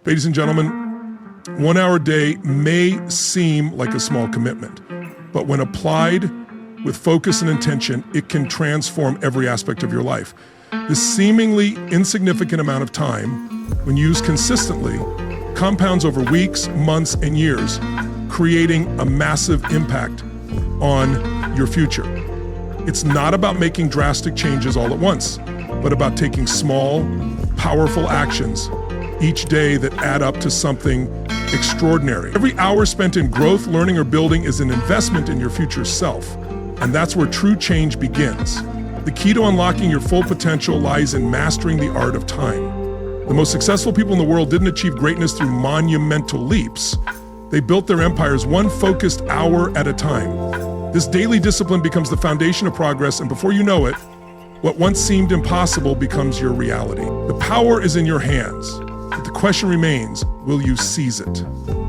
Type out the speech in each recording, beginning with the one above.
Ladies and gentlemen, 1 hour a day may seem like a small commitment, but when applied with focus and intention, it can transform every aspect of your life. This seemingly insignificant amount of time, when used consistently, compounds over weeks, months, and years, creating a massive impact on your future. It's not about making drastic changes all at once, but about taking small, powerful actions each day that add up to something extraordinary. Every hour spent in growth, learning, or building is an investment in your future self, and that's where true change begins. The key to unlocking your full potential lies in mastering the art of time. The most successful people in the world didn't achieve greatness through monumental leaps. They built their empires one focused hour at a time. This daily discipline becomes the foundation of progress, and before you know it, what once seemed impossible becomes your reality. The power is in your hands, but the question remains, will you seize it?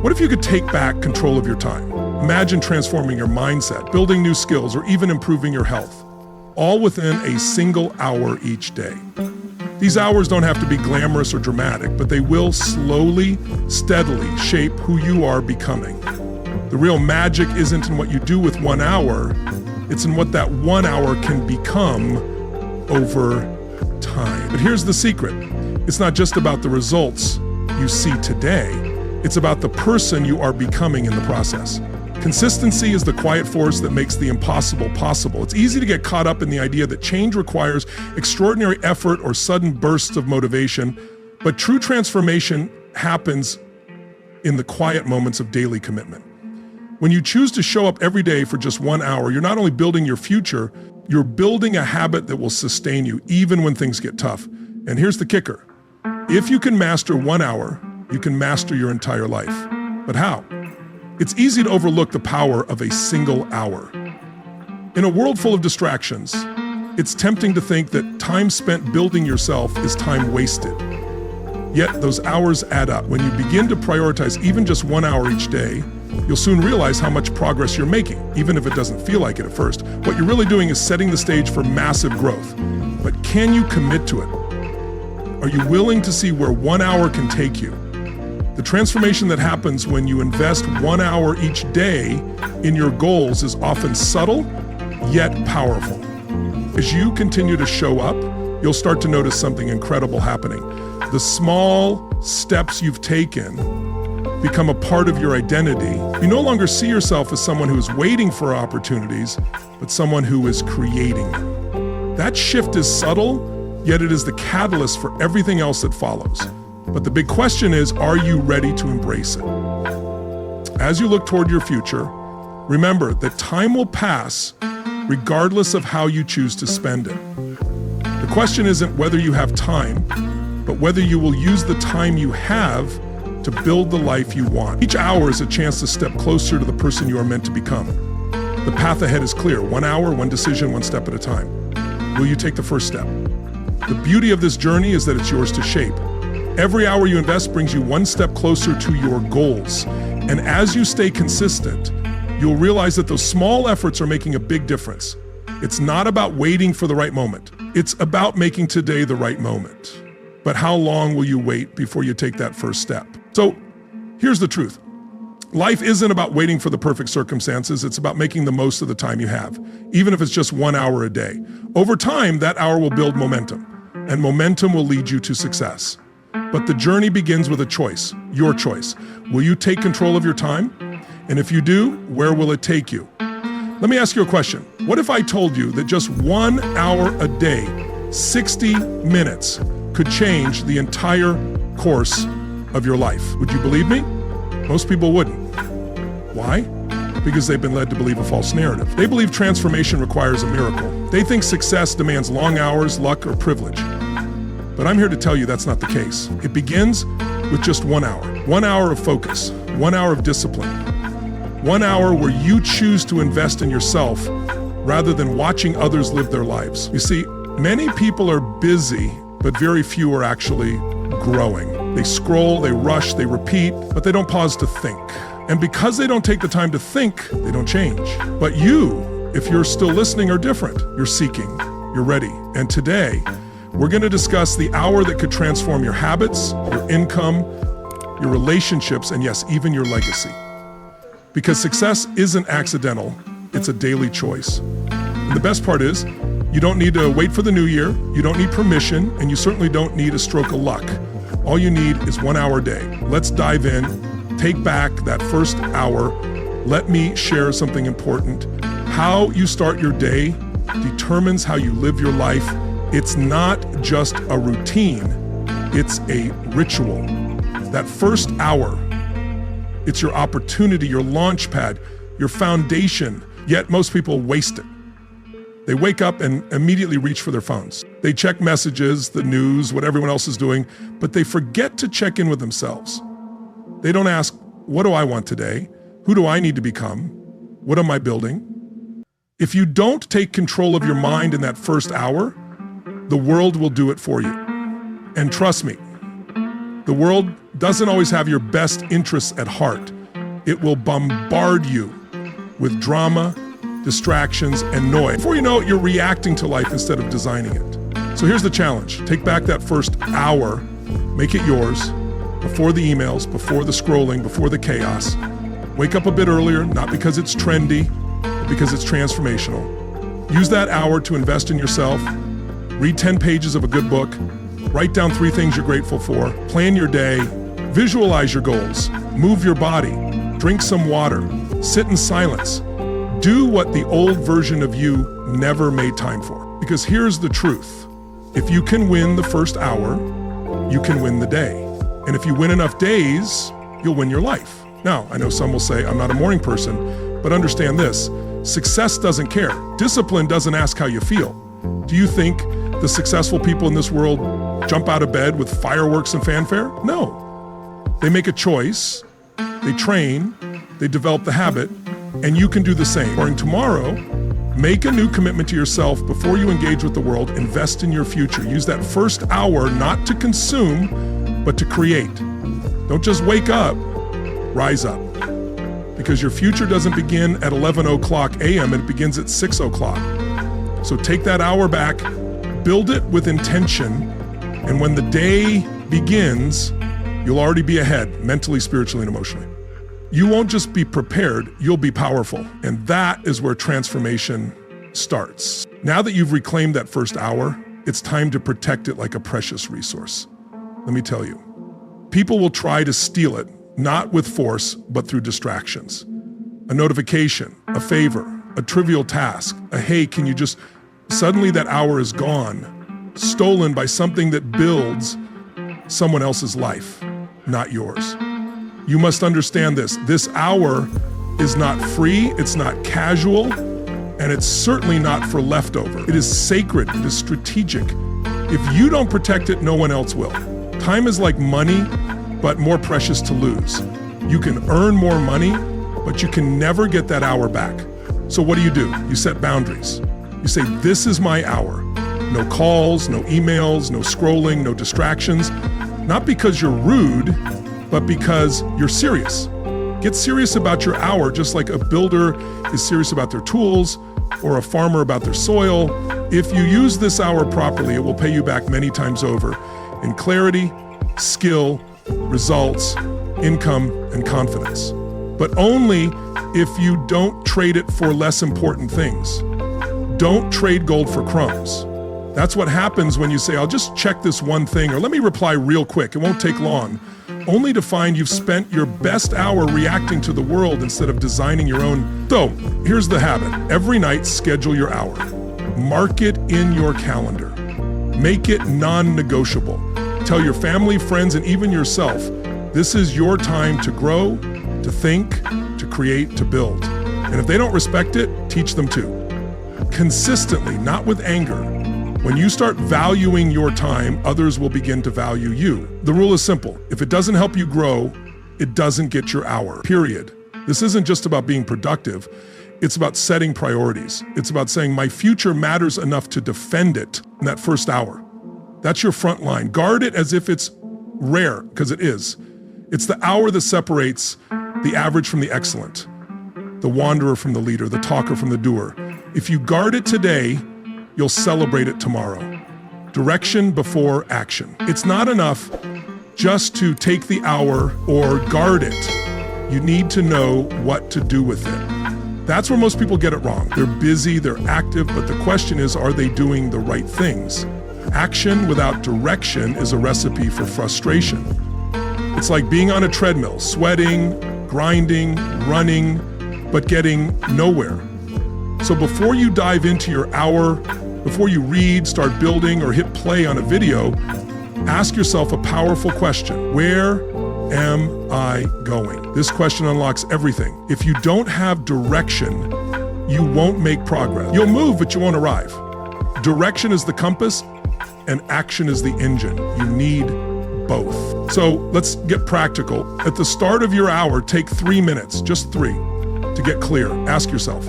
What if you could take back control of your time? Imagine transforming your mindset, building new skills, or even improving your health, all within a single hour each day. These hours don't have to be glamorous or dramatic, but they will slowly, steadily shape who you are becoming. The real magic isn't in what you do with 1 hour, it's in what that 1 hour can become over time. But here's the secret. It's not just about the results you see today, it's about the person you are becoming in the process. Consistency is the quiet force that makes the impossible possible. It's easy to get caught up in the idea that change requires extraordinary effort or sudden bursts of motivation, but true transformation happens in the quiet moments of daily commitment. When you choose to show up every day for just 1 hour, you're not only building your future, you're building a habit that will sustain you even when things get tough. And here's the kicker. If you can master 1 hour, you can master your entire life. But how? It's easy to overlook the power of a single hour. In a world full of distractions, it's tempting to think that time spent building yourself is time wasted. Yet those hours add up. When you begin to prioritize even just 1 hour each day, you'll soon realize how much progress you're making, even if it doesn't feel like it at first. What you're really doing is setting the stage for massive growth. But can you commit to it? Are you willing to see where 1 hour can take you? The transformation that happens when you invest 1 hour each day in your goals is often subtle, yet powerful. As you continue to show up, you'll start to notice something incredible happening. The small steps you've taken become a part of your identity. You no longer see yourself as someone who is waiting for opportunities, but someone who is creating them. That shift is subtle, yet it is the catalyst for everything else that follows. But the big question is, are you ready to embrace it? As you look toward your future, remember that time will pass regardless of how you choose to spend it. The question isn't whether you have time, but whether you will use the time you have to build the life you want. Each hour is a chance to step closer to the person you are meant to become. The path ahead is clear. 1 hour, one decision, one step at a time. Will you take the first step? The beauty of this journey is that it's yours to shape. Every hour you invest brings you one step closer to your goals. And as you stay consistent, you'll realize that those small efforts are making a big difference. It's not about waiting for the right moment. It's about making today the right moment. But how long will you wait before you take that first step? So here's the truth. Life isn't about waiting for the perfect circumstances. It's about making the most of the time you have, even if it's just 1 hour a day. Over time, that hour will build momentum, and momentum will lead you to success. But the journey begins with a choice, your choice. Will you take control of your time? And if you do, where will it take you? Let me ask you a question. What if I told you that just 1 hour a day, 60 minutes, could change the entire course of your life? Would you believe me? Most people wouldn't. Why? Because they've been led to believe a false narrative. They believe transformation requires a miracle. They think success demands long hours, luck, or privilege. But I'm here to tell you that's not the case. It begins with just 1 hour. 1 hour of focus, 1 hour of discipline, 1 hour where you choose to invest in yourself rather than watching others live their lives. You see, many people are busy, but very few are actually growing. They scroll, they rush, they repeat, but they don't pause to think. And because they don't take the time to think, they don't change. But you, if you're still listening, are different. You're seeking, you're ready. And today, we're going to discuss the hour that could transform your habits, your income, your relationships, and yes, even your legacy. Because success isn't accidental, it's a daily choice. And the best part is, you don't need to wait for the new year, you don't need permission, and you certainly don't need a stroke of luck. All you need is 1 hour a day. Let's dive in, take back that first hour. Let me share something important. How you start your day determines how you live your life. It's not just a routine, it's a ritual. That first hour, it's your opportunity, your launch pad, your foundation, yet most people waste it. They wake up and immediately reach for their phones. They check messages, the news, what everyone else is doing, but they forget to check in with themselves. They don't ask, what do I want today? Who do I need to become? What am I building? If you don't take control of your mind in that first hour, the world will do it for you. And trust me, the world doesn't always have your best interests at heart. It will bombard you with drama, distractions, and noise. Before you know it, you're reacting to life instead of designing it. So here's the challenge. Take back that first hour, make it yours, before the emails, before the scrolling, before the chaos. Wake up a bit earlier, not because it's trendy, but because it's transformational. Use that hour to invest in yourself. Read 10 pages of a good book. Write down 3 things you're grateful for. Plan your day. Visualize your goals. Move your body. Drink some water. Sit in silence. Do what the old version of you never made time for. Because here's the truth. If you can win the first hour, you can win the day. And if you win enough days, you'll win your life. Now, I know some will say, I'm not a morning person, but understand this. Success doesn't care. Discipline doesn't ask how you feel. Do you think the successful people in this world jump out of bed with fireworks and fanfare? No. They make a choice, they train, they develop the habit, and you can do the same. Starting tomorrow, make a new commitment to yourself before you engage with the world. Invest in your future. Use that first hour not to consume, but to create. Don't just wake up, rise up. Because your future doesn't begin at 11 o'clock a.m., it begins at 6 o'clock. So take that hour back, build it with intention, and when the day begins, you'll already be ahead, mentally, spiritually, and emotionally. You won't just be prepared, you'll be powerful. And that is where transformation starts. Now that you've reclaimed that first hour, it's time to protect it like a precious resource. Let me tell you, people will try to steal it, not with force, but through distractions. A notification, a favor, a trivial task, a hey, can you just... Suddenly that hour is gone, stolen by something that builds someone else's life, not yours. You must understand this. This hour is not free, it's not casual, and it's certainly not for leftover. It is sacred, it is strategic. If you don't protect it, no one else will. Time is like money, but more precious to lose. You can earn more money, but you can never get that hour back. So what do? You set boundaries. You say, this is my hour. No calls, no emails, no scrolling, no distractions. Not because you're rude, but because you're serious. Get serious about your hour, just like a builder is serious about their tools or a farmer about their soil. If you use this hour properly, it will pay you back many times over in clarity, skill, results, income, and confidence. But only if you don't trade it for less important things. Don't trade gold for crumbs. That's what happens when you say, I'll just check this one thing, or let me reply real quick, it won't take long, only to find you've spent your best hour reacting to the world instead of designing your own. So here's the habit. Every night, schedule your hour. Mark it in your calendar. Make it non-negotiable. Tell your family, friends, and even yourself, this is your time to grow, to think, to create, to build. And if they don't respect it, teach them to. Consistently, not with anger. When you start valuing your time, others will begin to value you. The rule is simple. If it doesn't help you grow, it doesn't get your hour, period. This isn't just about being productive. It's about setting priorities. It's about saying, my future matters enough to defend it in that first hour. That's your front line. Guard it as if it's rare, because it is. It's the hour that separates the average from the excellent, the wanderer from the leader, the talker from the doer. If you guard it today, you'll celebrate it tomorrow. Direction before action. It's not enough just to take the hour or guard it. You need to know what to do with it. That's where most people get it wrong. They're busy, they're active, but the question is, are they doing the right things? Action without direction is a recipe for frustration. It's like being on a treadmill, sweating, grinding, running, but getting nowhere. So before you dive into your hour, before you read, start building, or hit play on a video, ask yourself a powerful question. Where am I going? This question unlocks everything. If you don't have direction, you won't make progress. You'll move, but you won't arrive. Direction is the compass, and action is the engine. You need both. So let's get practical. At the start of your hour, take 3 minutes, just 3, to get clear. Ask yourself,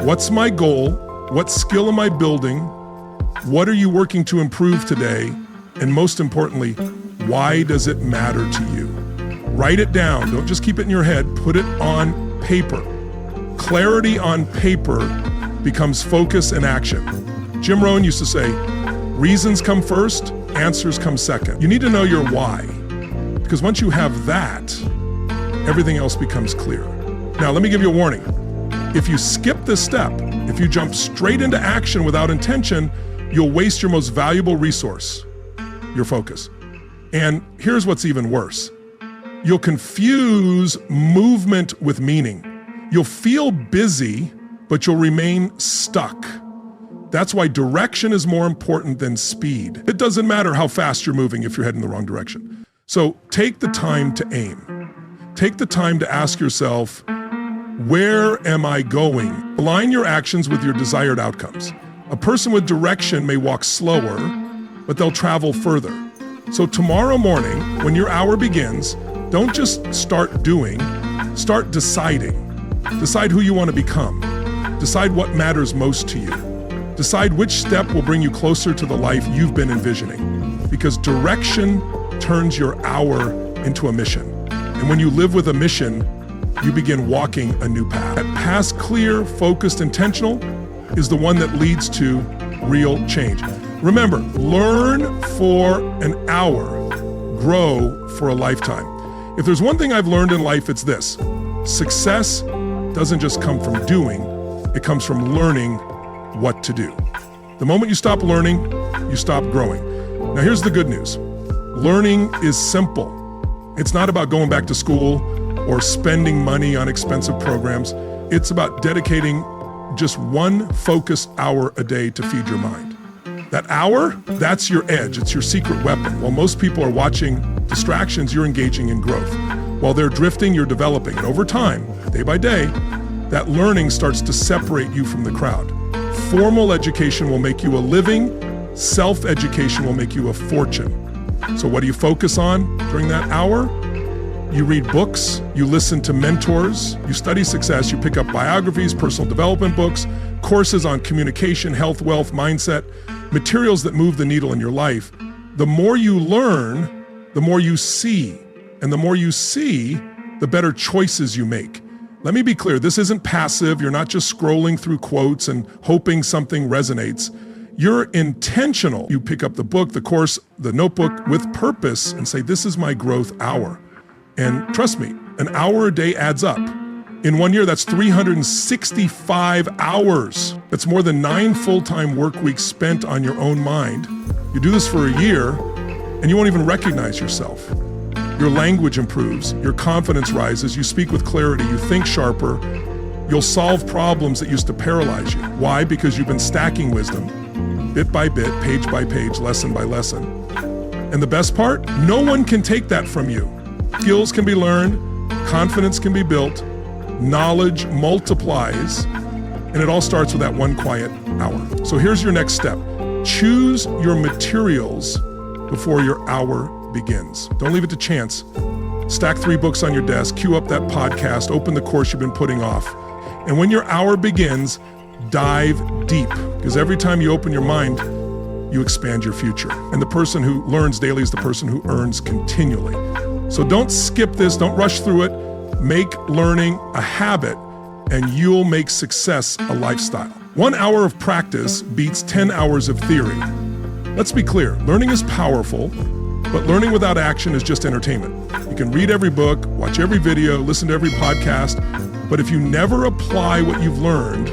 what's my goal? What skill am I building? What are you working to improve today? And most importantly, why does it matter to you? Write it down. Don't just keep it in your head. Put it on paper. Clarity on paper becomes focus and action. Jim Rohn used to say, reasons come first, answers come second. You need to know your why, because once you have that, everything else becomes clear. Now, let me give you a warning. If you skip this step, if you jump straight into action without intention, you'll waste your most valuable resource, your focus. And here's what's even worse. You'll confuse movement with meaning. You'll feel busy, but you'll remain stuck. That's why direction is more important than speed. It doesn't matter how fast you're moving if you're heading the wrong direction. So take the time to aim. Take the time to ask yourself, where am I going? Align your actions with your desired outcomes. A person with direction may walk slower, but they'll travel further. So tomorrow morning, when your hour begins, don't just start doing, start deciding. Decide who you want to become. Decide what matters most to you. Decide which step will bring you closer to the life you've been envisioning. Because direction turns your hour into a mission. And when you live with a mission, you begin walking a new path. That past, clear, focused, intentional is the one that leads to real change. Remember, learn for an hour, grow for a lifetime. If there's one thing I've learned in life, it's this. Success doesn't just come from doing, it comes from learning what to do. The moment you stop learning, you stop growing. Now here's the good news. Learning is simple. It's not about going back to school or spending money on expensive programs. It's about dedicating just one focused hour a day to feed your mind. That hour, that's your edge. It's your secret weapon. While most people are watching distractions, you're engaging in growth. While they're drifting, you're developing. And over time, day by day, that learning starts to separate you from the crowd. Formal education will make you a living. Self-education will make you a fortune. So what do you focus on during that hour? You read books, you listen to mentors, you study success, you pick up biographies, personal development books, courses on communication, health, wealth, mindset, materials that move the needle in your life. The more you learn, the more you see. And the more you see, the better choices you make. Let me be clear, this isn't passive. You're not just scrolling through quotes and hoping something resonates. You're intentional. You pick up the book, the course, the notebook with purpose and say, this is my growth hour. And trust me, an hour a day adds up. In 1 year, that's 365 hours. That's more than 9 full-time work weeks spent on your own mind. You do this for a year, and you won't even recognize yourself. Your language improves, your confidence rises, you speak with clarity, you think sharper, you'll solve problems that used to paralyze you. Why? Because you've been stacking wisdom, bit by bit, page by page, lesson by lesson. And the best part? No one can take that from you. Skills can be learned, confidence can be built, knowledge multiplies, and it all starts with that one quiet hour. So here's your next step. Choose your materials before your hour begins. Don't leave it to chance. Stack 3 books on your desk, queue up that podcast, open the course you've been putting off. And when your hour begins, dive deep, because every time you open your mind, you expand your future. And the person who learns daily is the person who earns continually. So don't skip this, don't rush through it. Make learning a habit, and you'll make success a lifestyle. 1 hour of practice beats 10 hours of theory. Let's be clear, learning is powerful, But learning without action is just entertainment. You can read every book, watch every video, listen to every podcast, but if you never apply what you've learned,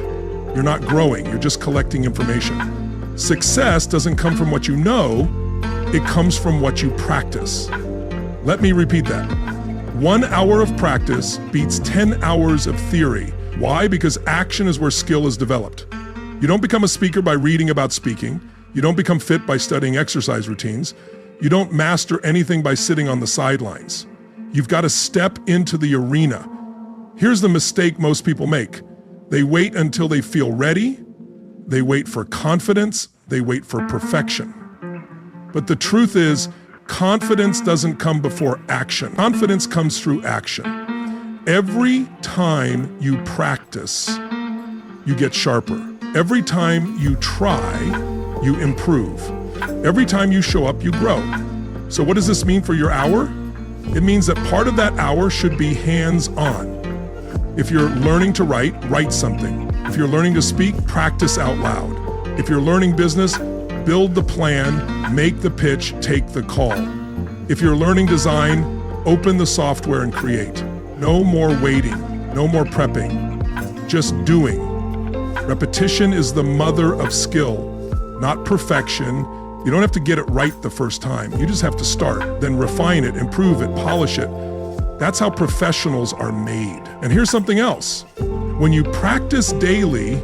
you're not growing, you're just collecting information. Success doesn't come from what you know, it comes from what you practice. Let me repeat that. 1 hour of practice beats 10 hours of theory. Why? Because action is where skill is developed. You don't become a speaker by reading about speaking. You don't become fit by studying exercise routines. You don't master anything by sitting on the sidelines. You've got to step into the arena. Here's the mistake most people make. They wait until they feel ready. They wait for confidence. They wait for perfection. But the truth is, confidence doesn't come before action. Confidence comes through action. Every time you practice, you get sharper. Every time you try, you improve. Every time you show up, you grow. So what does this mean for your hour? It means that part of that hour should be hands-on. If you're learning to write, write something. If you're learning to speak, practice out loud. If you're learning business, build the plan, make the pitch, take the call. If you're learning design, open the software and create. No more waiting, no more prepping, just doing. Repetition is the mother of skill, not perfection. You don't have to get it right the first time. You just have to start, then refine it, improve it, polish it. That's how professionals are made. And here's something else. When you practice daily,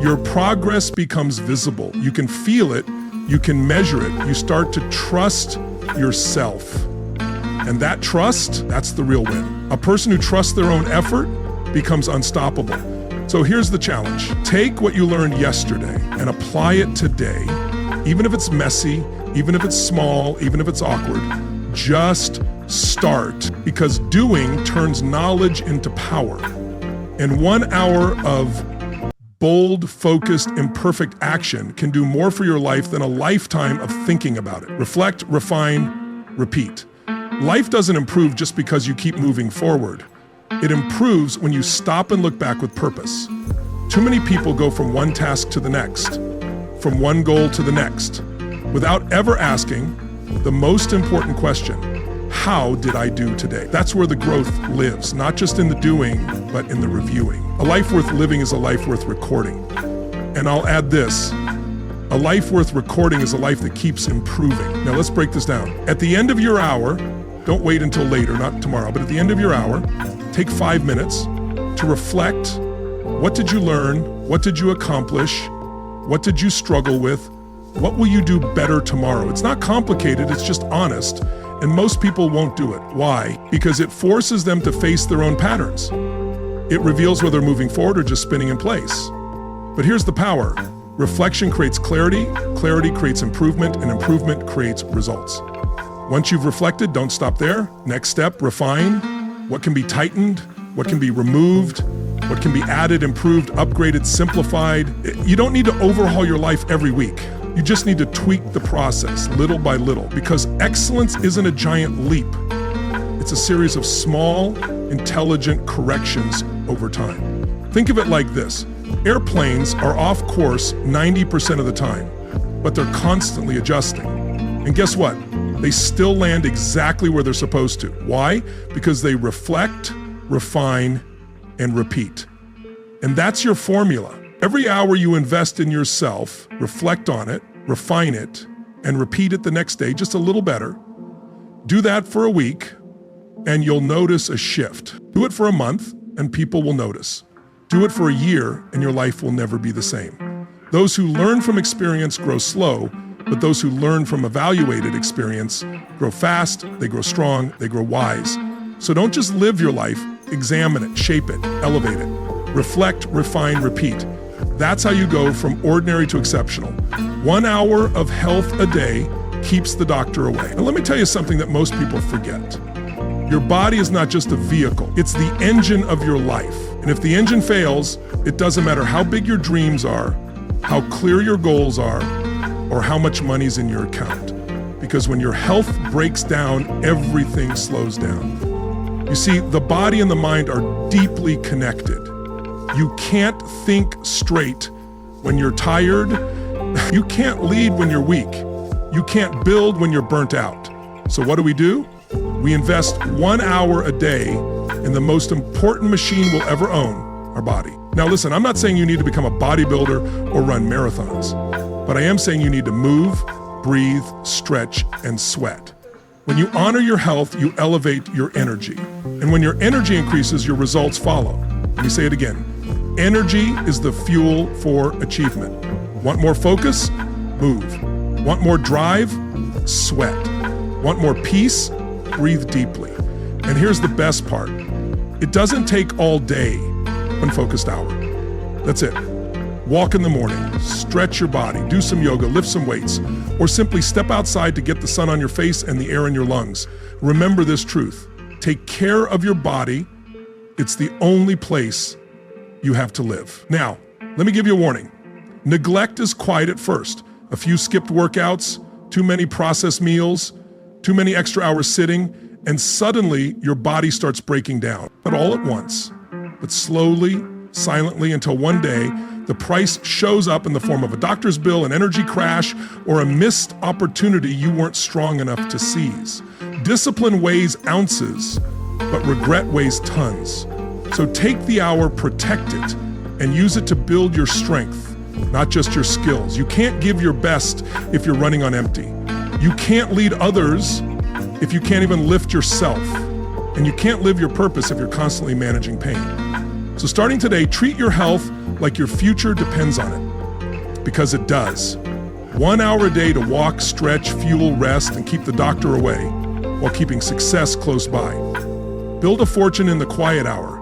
your progress becomes visible. You can feel it, you can measure it. You start to trust yourself. And that trust, that's the real win. A person who trusts their own effort becomes unstoppable. So here's the challenge. Take what you learned yesterday and apply it today. Even if it's messy, even if it's small, even if it's awkward, just start, because doing turns knowledge into power. And 1 hour of bold, focused, imperfect action can do more for your life than a lifetime of thinking about it. Reflect, refine, repeat. Life doesn't improve just because you keep moving forward. It improves when you stop and look back with purpose. Too many people go from one task to the next, from one goal to the next, without ever asking the most important question: how did I do today? That's where the growth lives, not just in the doing, but in the reviewing. A life worth living is a life worth recording. And I'll add this: a life worth recording is a life that keeps improving. Now let's break this down. At the end of your hour, don't wait until later, not tomorrow, but at the end of your hour, take 5 minutes to reflect. What did you learn? What did you accomplish? What did you struggle with? What will you do better tomorrow? It's not complicated, it's just honest. And most people won't do it. Why? Because it forces them to face their own patterns. It reveals whether they're moving forward or just spinning in place. But here's the power. Reflection creates clarity, clarity creates improvement, and improvement creates results. Once you've reflected, don't stop there. Next step, refine. What can be tightened? What can be removed? What can be added, improved, upgraded, simplified? You don't need to overhaul your life every week. You just need to tweak the process little by little, because excellence isn't a giant leap. It's a series of small, intelligent corrections over time. Think of it like this. Airplanes are off course 90% of the time, but they're constantly adjusting. And guess what? They still land exactly where they're supposed to. Why? Because they reflect, refine, and repeat. And that's your formula. Every hour you invest in yourself, reflect on it, refine it, and repeat it the next day just a little better. Do that for a week, and you'll notice a shift. Do it for a month, and people will notice. Do it for a year, and your life will never be the same. Those who learn from experience grow slow, but those who learn from evaluated experience grow fast, they grow strong, they grow wise. So don't just live your life, examine it, shape it, elevate it. Reflect, refine, repeat. That's how you go from ordinary to exceptional. 1 hour of health a day keeps the doctor away. And let me tell you something that most people forget. Your body is not just a vehicle, it's the engine of your life. And if the engine fails, it doesn't matter how big your dreams are, how clear your goals are, or how much money's in your account. Because when your health breaks down, everything slows down. You see, the body and the mind are deeply connected. You can't think straight when you're tired. You can't lead when you're weak. You can't build when you're burnt out. So what do? We invest 1 hour a day in the most important machine we'll ever own, our body. Now listen, I'm not saying you need to become a bodybuilder or run marathons, but I am saying you need to move, breathe, stretch, and sweat. When you honor your health, you elevate your energy. And when your energy increases, your results follow. Let me say it again. Energy is the fuel for achievement. Want more focus? Move. Want more drive? Sweat. Want more peace? Breathe deeply. And here's the best part. It doesn't take all day, one focused hour. That's it. Walk in the morning, stretch your body, do some yoga, lift some weights, or simply step outside to get the sun on your face and the air in your lungs. Remember this truth. Take care of your body. It's the only place you have to live. Now, let me give you a warning. Neglect is quiet at first. A few skipped workouts, too many processed meals, too many extra hours sitting, and suddenly your body starts breaking down. Not all at once, but slowly, silently, until one day, the price shows up in the form of a doctor's bill, an energy crash, or a missed opportunity you weren't strong enough to seize. Discipline weighs ounces, but regret weighs tons. So take the hour, protect it, and use it to build your strength, not just your skills. You can't give your best if you're running on empty. You can't lead others if you can't even lift yourself. And you can't live your purpose if you're constantly managing pain. So starting today, treat your health like your future depends on it, because it does. 1 hour a day to walk, stretch, fuel, rest, and keep the doctor away while keeping success close by. Build a fortune in the quiet hour.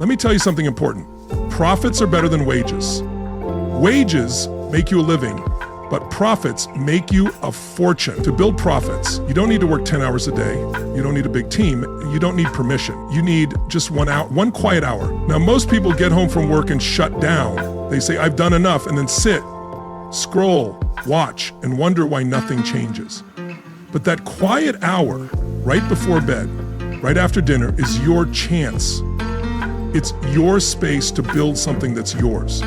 Let me tell you something important. Profits are better than wages. Wages make you a living, but profits make you a fortune. To build profits, you don't need to work 10 hours a day. You don't need a big team. You don't need permission. You need just 1 hour, one quiet hour. Now, most people get home from work and shut down. They say, I've done enough, and then sit, scroll, watch, and wonder why nothing changes. But that quiet hour, right before bed, right after dinner, is your chance. It's your space to build something that's yours.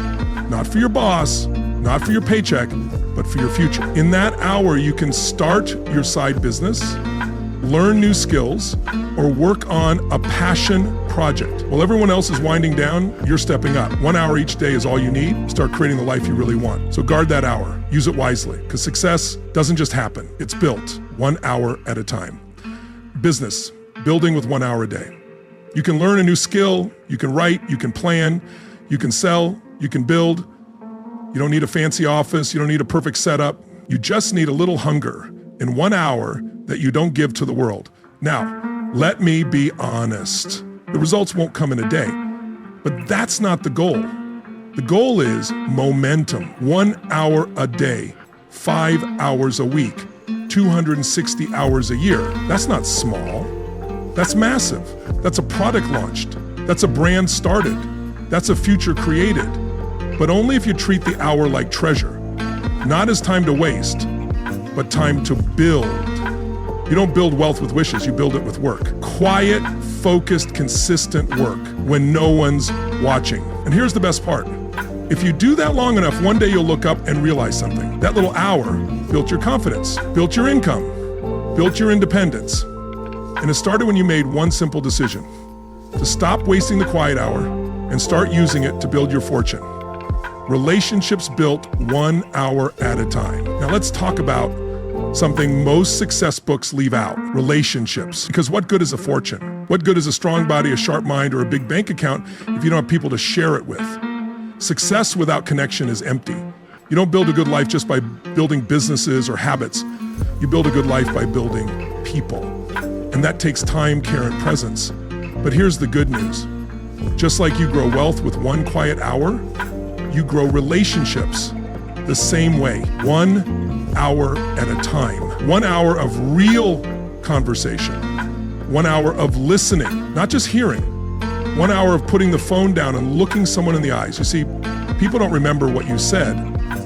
Not for your boss, not for your paycheck, but for your future. In that hour, you can start your side business, learn new skills, or work on a passion project. While everyone else is winding down, you're stepping up. 1 hour each day is all you need. Start creating the life you really want. So guard that hour. Use it wisely, because success doesn't just happen. It's built 1 hour at a time. Business, building with 1 hour a day. You can learn a new skill, you can write, you can plan, you can sell, you can build. You don't need a fancy office, you don't need a perfect setup. You just need a little hunger in 1 hour that you don't give to the world. Now, let me be honest. The results won't come in a day, but that's not the goal. The goal is momentum. 1 hour a day, 5 hours a week, 260 hours a year. That's not small. That's massive. That's a product launched. That's a brand started. That's a future created. But only if you treat the hour like treasure, not as time to waste, but time to build. You don't build wealth with wishes, you build it with work. Quiet, focused, consistent work when no one's watching. And here's the best part. If you do that long enough, one day you'll look up and realize something. That little hour built your confidence, built your income, built your independence. And it started when you made one simple decision: to stop wasting the quiet hour and start using it to build your fortune. Relationships built 1 hour at a time. Now let's talk about something most success books leave out: relationships. Because what good is a fortune? What good is a strong body, a sharp mind, or a big bank account if you don't have people to share it with? Success without connection is empty. You don't build a good life just by building businesses or habits. You build a good life by building people. And that takes time, care, and presence. But here's the good news. Just like you grow wealth with 1 quiet hour, you grow relationships the same way, 1 hour at a time. 1 hour of real conversation, 1 hour of listening, not just hearing, 1 hour of putting the phone down and looking someone in the eyes. You see, people don't remember what you said,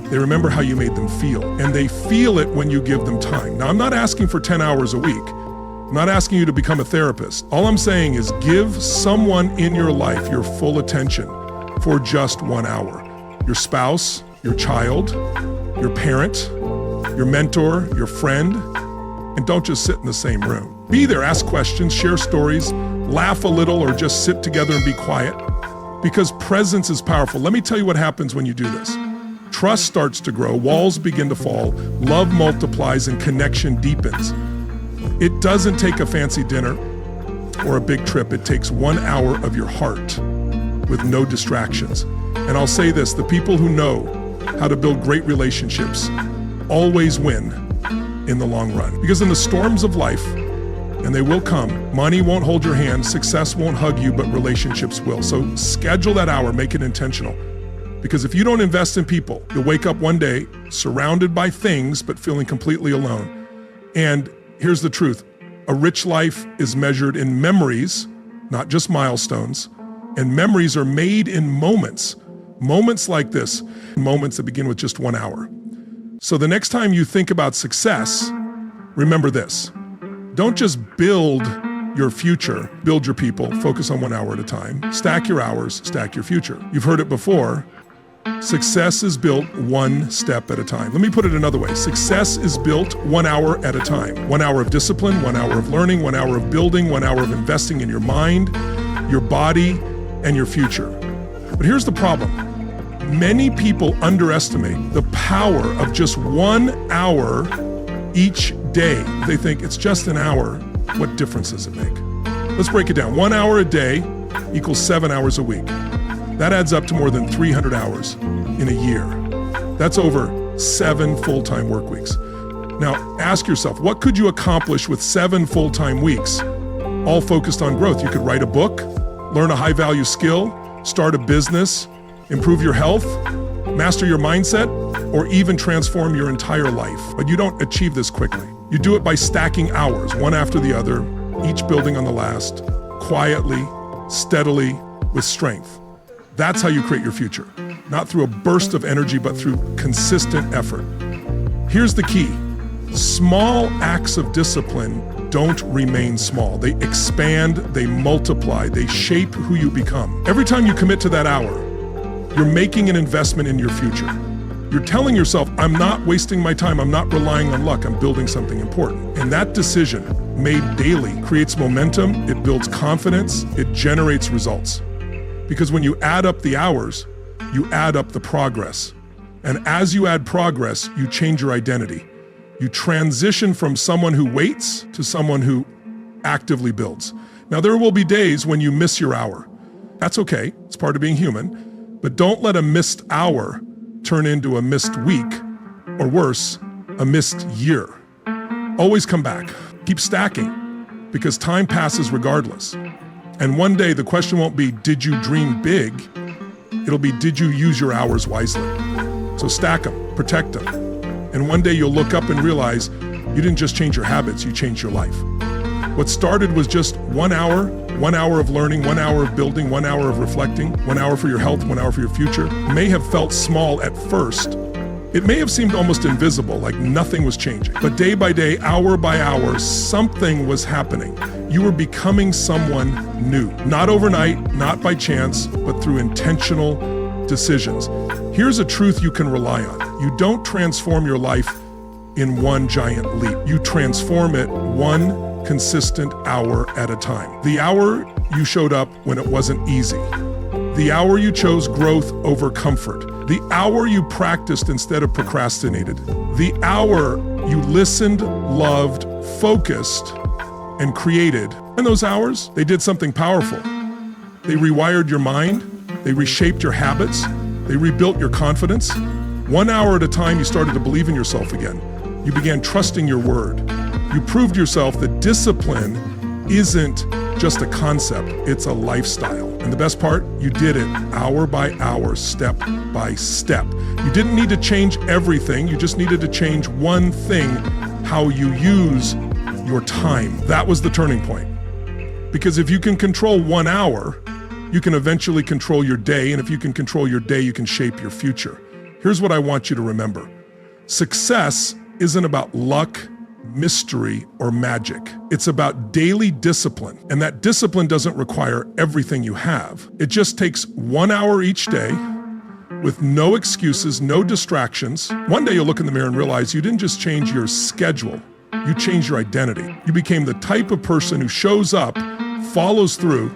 they remember how you made them feel, and they feel it when you give them time. Now, I'm not asking for 10 hours a week. I'm not asking you to become a therapist. All I'm saying is give someone in your life your full attention for just 1 hour. Your spouse, your child, your parent, your mentor, your friend. And don't just sit in the same room. Be there, ask questions, share stories, laugh a little, or just sit together and be quiet. Because presence is powerful. Let me tell you what happens when you do this. Trust starts to grow, walls begin to fall, love multiplies, and connection deepens. It doesn't take a fancy dinner or a big trip. It takes 1 hour of your heart with no distractions. And I'll say this, the people who know how to build great relationships always win in the long run. Because in the storms of life, and they will come, money won't hold your hand, success won't hug you, but relationships will. So schedule that hour, make it intentional. Because if you don't invest in people, you'll wake up one day surrounded by things, but feeling completely alone. And here's the truth. A rich life is measured in memories, not just milestones. And memories are made in moments. Moments like this, moments that begin with just 1 hour. So the next time you think about success, remember this. Don't just build your future, build your people, focus on 1 hour at a time. Stack your hours, stack your future. You've heard it before. Success is built one step at a time. Let me put it another way. Success is built 1 hour at a time. 1 hour of discipline, 1 hour of learning, 1 hour of building, 1 hour of investing in your mind, your body, and your future. But here's the problem. Many people underestimate the power of just 1 hour each day. They think it's just an hour. What difference does it make? Let's break it down. 1 hour a day equals 7 hours a week. That adds up to more than 300 hours in a year. That's over 7 full-time work weeks. Now, ask yourself, what could you accomplish with 7 full-time weeks, all focused on growth? You could write a book, learn a high-value skill, start a business, improve your health, master your mindset, or even transform your entire life. But you don't achieve this quickly. You do it by stacking hours, one after the other, each building on the last, quietly, steadily, with strength. That's how you create your future. Not through a burst of energy, but through consistent effort. Here's the key. Small acts of discipline don't remain small. They expand, they multiply, they shape who you become. Every time you commit to that hour, you're making an investment in your future. You're telling yourself, I'm not wasting my time, I'm not relying on luck, I'm building something important. And that decision, made daily, creates momentum, it builds confidence, it generates results. Because when you add up the hours, you add up the progress. And as you add progress, you change your identity. You transition from someone who waits to someone who actively builds. Now, there will be days when you miss your hour. That's okay, it's part of being human. But don't let a missed hour turn into a missed week, or worse, a missed year. Always come back. Keep stacking, because time passes regardless. And one day the question won't be, did you dream big? It'll be, did you use your hours wisely? So stack them, protect them. And one day you'll look up and realize you didn't just change your habits, you changed your life. What started was just 1 hour, 1 hour of learning, 1 hour of building, 1 hour of reflecting, 1 hour for your health, 1 hour for your future, may have felt small at first. It may have seemed almost invisible, like nothing was changing. But day by day, hour by hour, something was happening. You were becoming someone new. Not overnight, not by chance, but through intentional decisions. Here's a truth you can rely on. You don't transform your life in one giant leap. You transform it one consistent hour at a time. The hour you showed up when it wasn't easy. The hour you chose growth over comfort. The hour you practiced instead of procrastinated. The hour you listened, loved, focused, and created. And those hours, they did something powerful. They rewired your mind. They reshaped your habits. They rebuilt your confidence. 1 hour at a time, you started to believe in yourself again. You began trusting your word. You proved yourself that discipline isn't just a concept, it's a lifestyle. And the best part, you did it hour by hour, step by step. You didn't need to change everything, you just needed to change one thing, how you use your time. That was the turning point. Because if you can control 1 hour, you can eventually control your day, and if you can control your day, you can shape your future. Here's what I want you to remember. Success isn't about luck, mystery, or magic. It's about daily discipline. And that discipline doesn't require everything you have. It just takes 1 hour each day with no excuses, no distractions. One day you'll look in the mirror and realize you didn't just change your schedule, You changed your identity. You became the type of person who shows up, follows through,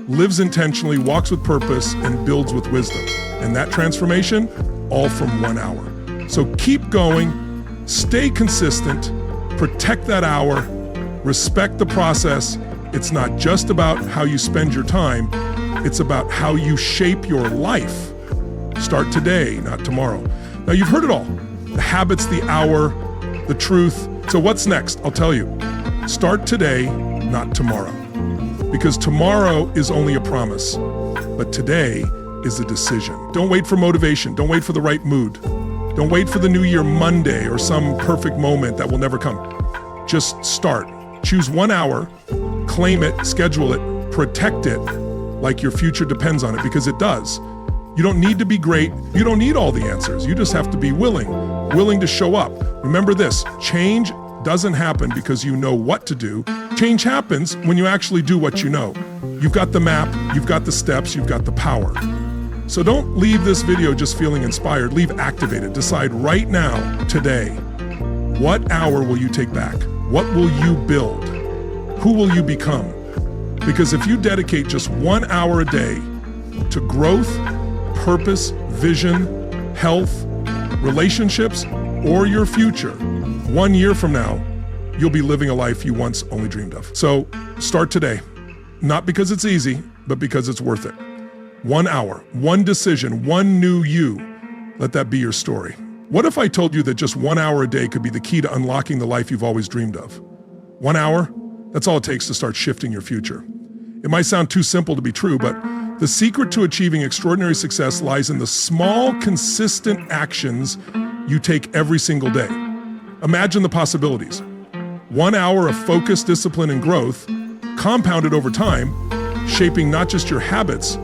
lives intentionally, walks with purpose, and builds with wisdom. And that transformation, all from 1 hour. So keep going, stay consistent, protect that hour, respect the process. It's not just about how you spend your time, it's about how you shape your life. Start today, not tomorrow. Now you've heard it all. The habits, the hour, the truth. So what's next? I'll tell you. Start today, not tomorrow. Because tomorrow is only a promise, but today is a decision. Don't wait for motivation. Don't wait for the right mood. Don't wait for the New Year Monday or some perfect moment that will never come. Just start. Choose 1 hour, claim it, schedule it, protect it like your future depends on it, because it does. You don't need to be great. You don't need all the answers. You just have to be willing to show up. Remember this, change doesn't happen because you know what to do. Change happens when you actually do what you know. You've got the map, you've got the steps, you've got the power. So don't leave this video just feeling inspired, leave activated. Decide right now, today, what hour will you take back? What will you build? Who will you become? Because if you dedicate just 1 hour a day to growth, purpose, vision, health, relationships, or your future, 1 year from now, you'll be living a life you once only dreamed of. So start today, not because it's easy, but because it's worth it. 1 hour, one decision, one new you. Let that be your story. What if I told you that just 1 hour a day could be the key to unlocking the life you've always dreamed of? 1 hour? That's all it takes to start shifting your future. It might sound too simple to be true, but the secret to achieving extraordinary success lies in the small, consistent actions you take every single day. Imagine the possibilities. 1 hour of focus, discipline, and growth, compounded over time, shaping not just your habits,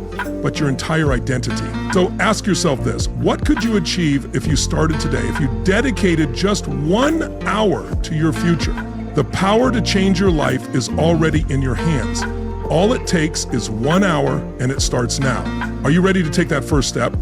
but your entire identity. So ask yourself this, what could you achieve if you started today, if you dedicated just 1 hour to your future? The power to change your life is already in your hands. All it takes is 1 hour, and it starts now. Are you ready to take that first step?